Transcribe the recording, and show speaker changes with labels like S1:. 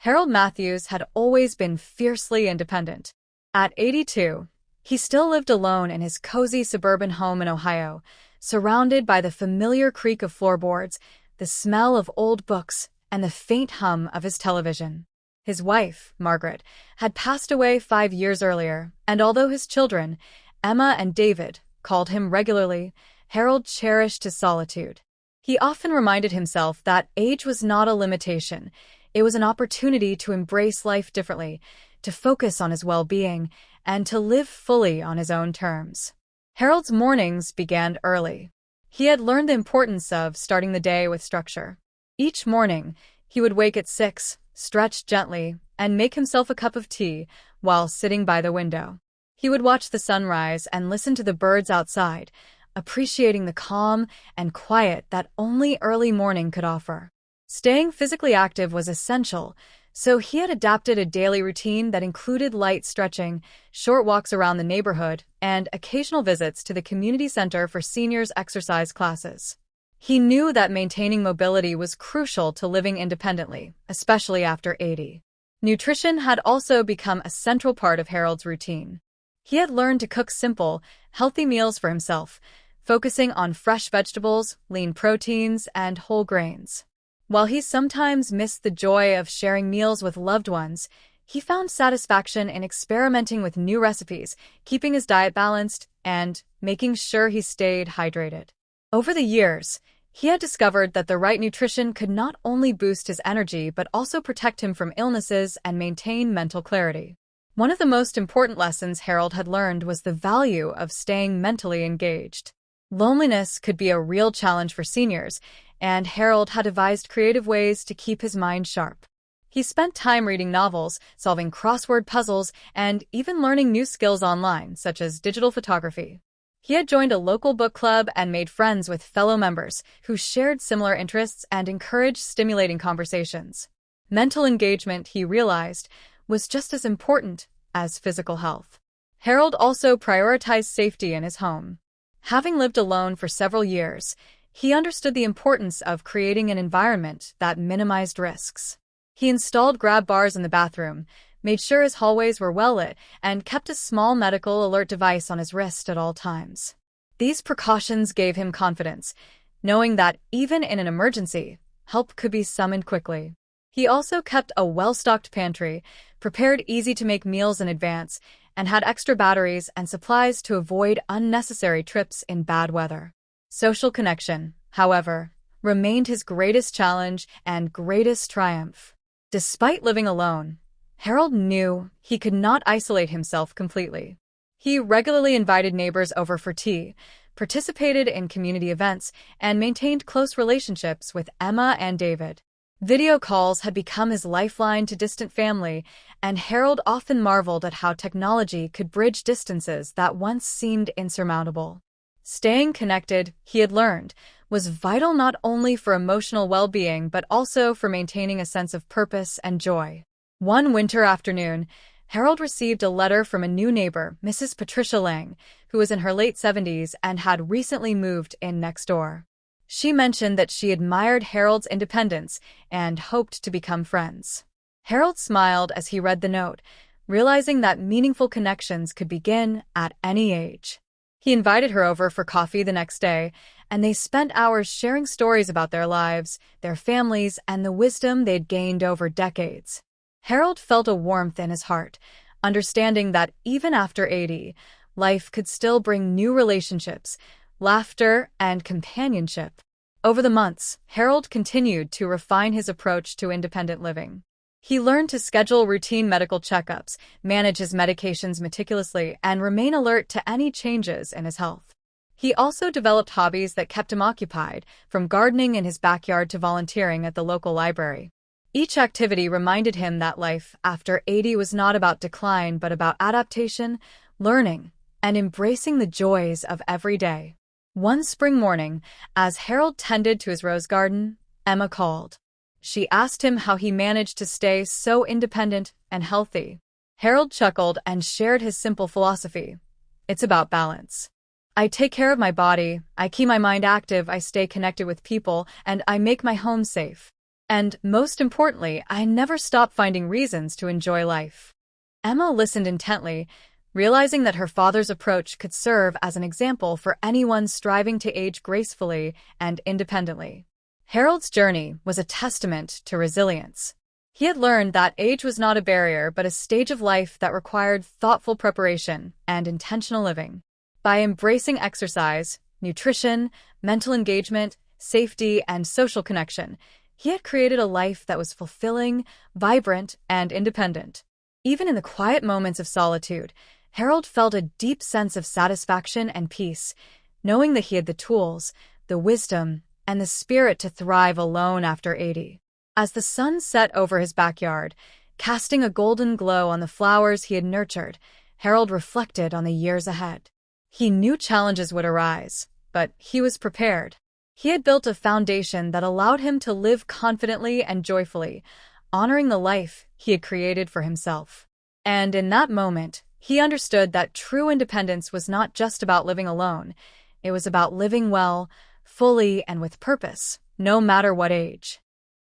S1: Harold Matthews had always been fiercely independent. At 82, he still lived alone in his cozy suburban home in Ohio, surrounded by the familiar creak of floorboards, the smell of old books, and the faint hum of his television. His wife, Margaret, had passed away 5 years earlier, and although his children, Emma and David, called him regularly, Harold cherished his solitude. He often reminded himself that age was not a limitation. It was an opportunity to embrace life differently, to focus on his well-being, and to live fully on his own terms. Harold's mornings began early. He had learned the importance of starting the day with structure. Each morning, he would wake at 6, stretch gently, and make himself a cup of tea while sitting by the window. He would watch the sunrise and listen to the birds outside, appreciating the calm and quiet that only early morning could offer. Staying physically active was essential, so he had adapted a daily routine that included light stretching, short walks around the neighborhood, and occasional visits to the community center for seniors' exercise classes. He knew that maintaining mobility was crucial to living independently, especially after 80. Nutrition had also become a central part of Harold's routine. He had learned to cook simple, healthy meals for himself, focusing on fresh vegetables, lean proteins, and whole grains. While he sometimes missed the joy of sharing meals with loved ones, he found satisfaction in experimenting with new recipes, keeping his diet balanced, and making sure he stayed hydrated. Over the years, he had discovered that the right nutrition could not only boost his energy but also protect him from illnesses and maintain mental clarity. One of the most important lessons Harold had learned was the value of staying mentally engaged. Loneliness could be a real challenge for seniors, and Harold had devised creative ways to keep his mind sharp. He spent time reading novels, solving crossword puzzles, and even learning new skills online, such as digital photography. He had joined a local book club and made friends with fellow members who shared similar interests and encouraged stimulating conversations. Mental engagement, he realized, was just as important as physical health. Harold also prioritized safety in his home. Having lived alone for several years, he understood the importance of creating an environment that minimized risks. He installed grab bars in the bathroom, made sure his hallways were well lit, and kept a small medical alert device on his wrist at all times. These precautions gave him confidence, knowing that even in an emergency, help could be summoned quickly. He also kept a well-stocked pantry, prepared easy-to-make meals in advance, and had extra batteries and supplies to avoid unnecessary trips in bad weather. Social connection, however, remained his greatest challenge and greatest triumph. Despite living alone, Harold knew he could not isolate himself completely. He regularly invited neighbors over for tea, participated in community events, and maintained close relationships with Emma and David. Video calls had become his lifeline to distant family, and Harold often marveled at how technology could bridge distances that once seemed insurmountable. Staying connected, he had learned, was vital not only for emotional well-being but also for maintaining a sense of purpose and joy. One winter afternoon, Harold received a letter from a new neighbor, Mrs. Patricia Lang, who was in her late 70s and had recently moved in next door. She mentioned that she admired Harold's independence and hoped to become friends. Harold smiled as he read the note, realizing that meaningful connections could begin at any age. He invited her over for coffee the next day, and they spent hours sharing stories about their lives, their families, and the wisdom they'd gained over decades. Harold felt a warmth in his heart, understanding that even after 80, life could still bring new relationships, laughter, and companionship. Over the months, Harold continued to refine his approach to independent living. He learned to schedule routine medical checkups, manage his medications meticulously, and remain alert to any changes in his health. He also developed hobbies that kept him occupied, from gardening in his backyard to volunteering at the local library. Each activity reminded him that life after 80 was not about decline but about adaptation, learning, and embracing the joys of every day. One spring morning, as Harold tended to his rose garden, Emma called. She asked him how he managed to stay so independent and healthy. Harold chuckled and shared his simple philosophy. It's about balance. I take care of my body, I keep my mind active, I stay connected with people, and I make my home safe. And most importantly, I never stopped finding reasons to enjoy life. Emma listened intently, realizing that her father's approach could serve as an example for anyone striving to age gracefully and independently. Harold's journey was a testament to resilience. He had learned that age was not a barrier but a stage of life that required thoughtful preparation and intentional living. By embracing exercise, nutrition, mental engagement, safety, and social connection, he had created a life that was fulfilling, vibrant, and independent. Even in the quiet moments of solitude, Harold felt a deep sense of satisfaction and peace, knowing that he had the tools, the wisdom, and the spirit to thrive alone after 80. As the sun set over his backyard, casting a golden glow on the flowers he had nurtured, Harold reflected on the years ahead. He knew challenges would arise, but he was prepared. He had built a foundation that allowed him to live confidently and joyfully, honoring the life he had created for himself. And in that moment, he understood that true independence was not just about living alone. It was about living well, fully, and with purpose, no matter what age.